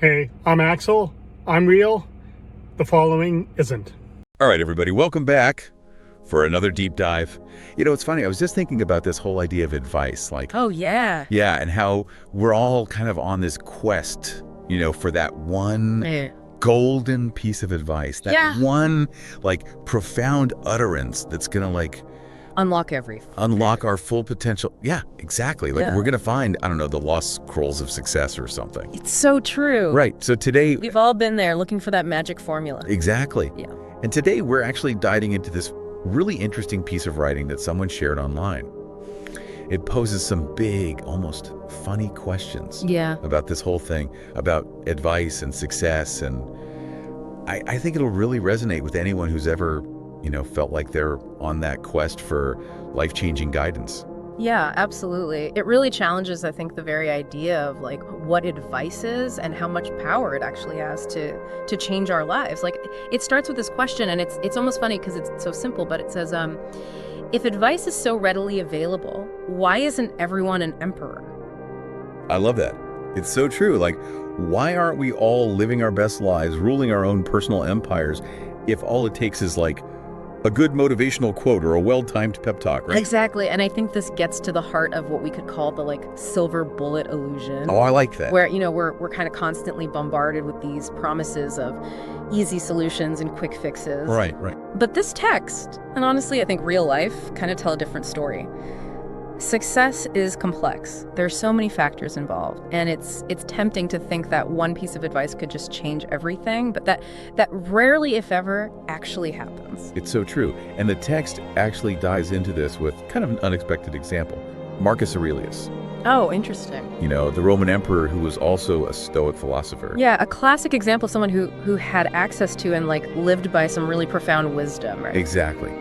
Hey, I'm Axel. I'm real. The following isn't. All right, everybody, welcome back for another deep dive. You know, it's funny, I was just thinking about this whole idea of advice, like, Oh, yeah. yeah, and how we're all kind of on this quest, for that one Yeah. golden piece of advice, that Yeah. one, profound utterance that's going to, Unlock everything. unlock our full potential. Yeah, exactly. Yeah. We're going to find, I don't know, the lost scrolls of success or something. It's so true. Right, so today, We've all been there looking for that magic formula. exactly. Yeah. And today we're actually diving into this really interesting piece of writing that someone shared online. It poses some big, almost funny questions Yeah. about this whole thing, about advice and success. And I think it'll really resonate with anyone who's ever, felt like they're on that quest for life-changing guidance. Yeah, absolutely. It really challenges, I think, the very idea of what advice is and how much power it actually has to change our lives. It starts with this question, and it's almost funny because it's so simple, but it says, if advice is so readily available, why isn't everyone an emperor? I love that. It's so true. Why aren't we all living our best lives, ruling our own personal empires, if all it takes is a good motivational quote or a well-timed pep talk, right? Exactly. And I think this gets to the heart of what we could call the silver bullet illusion. Oh, I like that. Where, we're kind of constantly bombarded with these promises of easy solutions and quick fixes. Right. But this text, and honestly, I think real life, kind of tell a different story. Success is complex. There's so many factors involved, and it's tempting to think that one piece of advice could just change everything, but that rarely, if ever, actually happens. It's so true. And the text actually dives into this with kind of an unexpected example. Marcus Aurelius, Oh, interesting. the Roman emperor who was also a Stoic philosopher. Yeah, a classic example of someone who had access to and lived by some really profound wisdom, right? Exactly.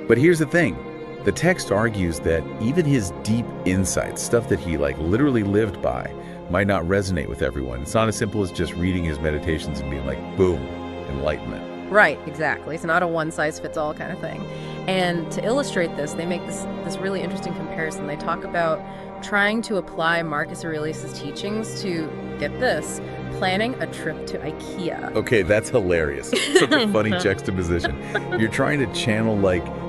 But here's the thing. The text argues that even his deep insights, stuff that he literally lived by, might not resonate with everyone. It's not as simple as just reading his meditations and being boom, enlightenment. Right, exactly. It's not a one-size-fits-all kind of thing. And to illustrate this, they make this really interesting comparison. They talk about trying to apply Marcus Aurelius' teachings to, get this, planning a trip to IKEA. Okay, that's hilarious. Such a funny juxtaposition. You're trying to channel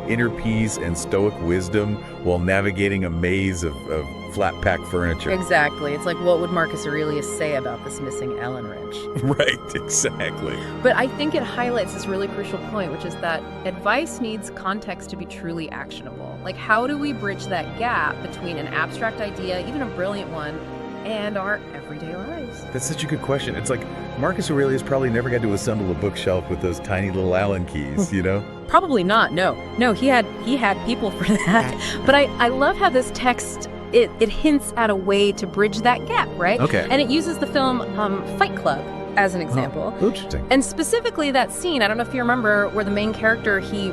inner peace and Stoic wisdom while navigating a maze of flat pack furniture. Exactly. It's what would Marcus Aurelius say about this missing Allen wrench? Right, exactly. But I think it highlights this really crucial point, which is that advice needs context to be truly actionable. How do we bridge that gap between an abstract idea, even a brilliant one, and our everyday lives? That's such a good question. It's Marcus Aurelius probably never got to assemble a bookshelf with those tiny little Allen keys, Probably not. No, he had people for that. But I love how this text it hints at a way to bridge that gap, right? Okay. And it uses the film Fight Club as an example. Oh, interesting. And specifically that scene, I don't know if you remember, where the main character he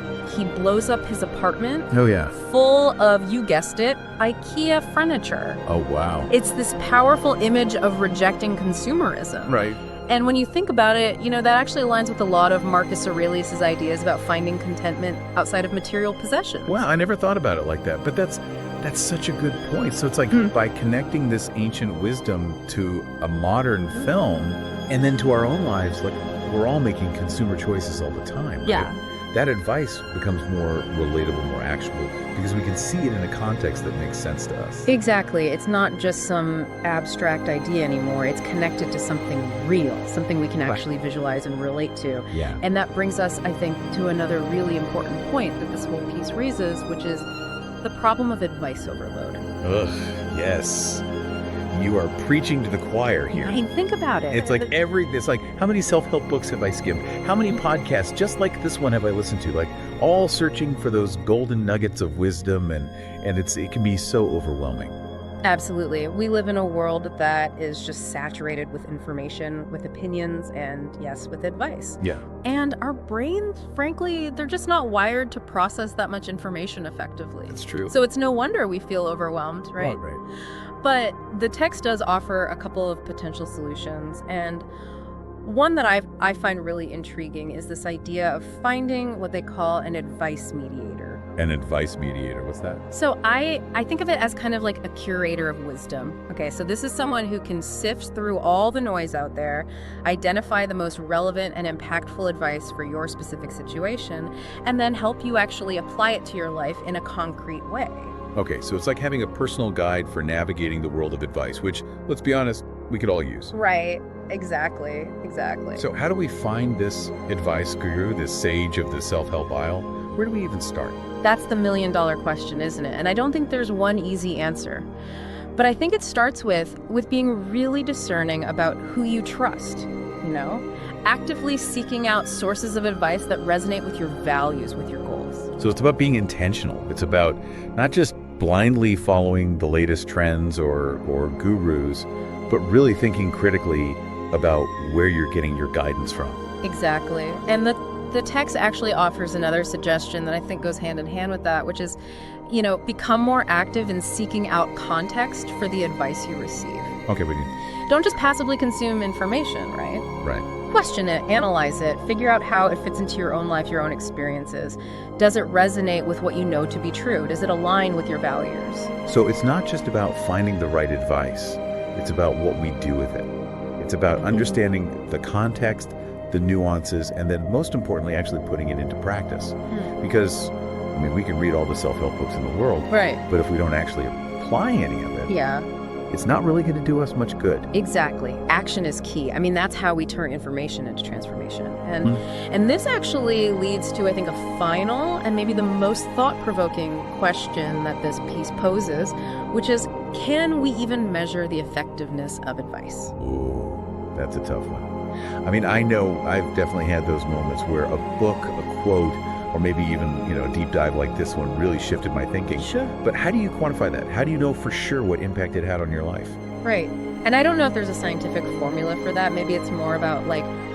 blows up his apartment. Oh, yeah. Full of, you guessed it, IKEA furniture. Oh, wow. It's this powerful image of rejecting consumerism. Right. And when you think about it, that actually aligns with a lot of Marcus Aurelius' ideas about finding contentment outside of material possessions. Wow, I never thought about it like that. But that's such a good point. So it's by connecting this ancient wisdom to a modern film and then to our own lives, we're all making consumer choices all the time. Right? Yeah. That advice becomes more relatable, more actionable, because we can see it in a context that makes sense to us. Exactly. It's not just some abstract idea anymore. It's connected to something real, something we can actually visualize and relate to. Yeah. And that brings us, I think, to another really important point that this whole piece raises, which is the problem of advice overload. Ugh, yes. You are preaching to the choir here. I mean, think about it. It's how many self-help books have I skimmed? How many podcasts just like this one have I listened to? All searching for those golden nuggets of wisdom, and it can be so overwhelming. Absolutely. We live in a world that is just saturated with information, with opinions, and yes, with advice. Yeah. And our brains, frankly, they're just not wired to process that much information effectively. That's true. So it's no wonder we feel overwhelmed, right? Right. But the text does offer a couple of potential solutions, and one that I find really intriguing is this idea of finding what they call an advice mediator. An advice mediator, what's that? So I think of it as kind of like a curator of wisdom. Okay, so this is someone who can sift through all the noise out there, identify the most relevant and impactful advice for your specific situation, and then help you actually apply it to your life in a concrete way. Okay, so it's like having a personal guide for navigating the world of advice, which, let's be honest, we could all use. Right, exactly. So how do we find this advice guru, this sage of the self-help aisle? Where do we even start? That's the million-dollar question, isn't it? And I don't think there's one easy answer. But I think it starts with being really discerning about who you trust, actively seeking out sources of advice that resonate with your values, with your goals. So it's about being intentional. It's about not just blindly following the latest trends or gurus, but really thinking critically about where you're getting your guidance from. Exactly. And the text actually offers another suggestion that I think goes hand in hand with that, which is, become more active in seeking out context for the advice you receive. Okay, but Don't just passively consume information, right? right. Question it, analyze it, figure out how it fits into your own life, your own experiences. Does it resonate with what you know to be true? Does it align with your values? So it's not just about finding the right advice. It's about what we do with it. It's about understanding the context, the nuances, and then most importantly, actually putting it into practice. Because, we can read all the self-help books in the world, Right. but if we don't actually apply any of it, Yeah, it's not really going to do us much good. exactly. Action is key. That's how we turn information into transformation. And this actually leads to, I think, a final and maybe the most thought-provoking question that this piece poses, which is, can we even measure the effectiveness of advice? Ooh, that's a tough one. I know I've definitely had those moments where a book, a quote, or maybe even, a deep dive like this one really shifted my thinking. Sure. But how do you quantify that? How do you know for sure what impact it had on your life? Right. And I don't know if there's a scientific formula for that. Maybe it's more about,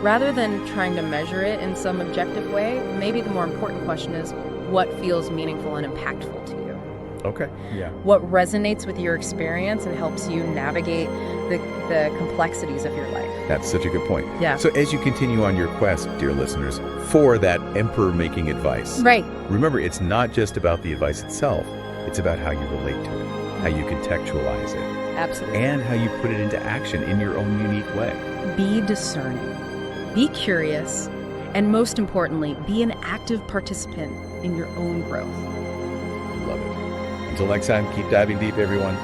rather than trying to measure it in some objective way, maybe the more important question is what feels meaningful and impactful to you. Okay. Yeah. What resonates with your experience and helps you navigate the complexities of your life. That's such a good point. Yeah. So as you continue on your quest, dear listeners, for that emperor-making advice, Right. remember, it's not just about the advice itself. It's about how you relate to it, how you contextualize it, Absolutely. and how you put it into action in your own unique way. Be discerning, be curious, and most importantly, be an active participant in your own growth. Love it. Until next time, keep diving deep, everyone.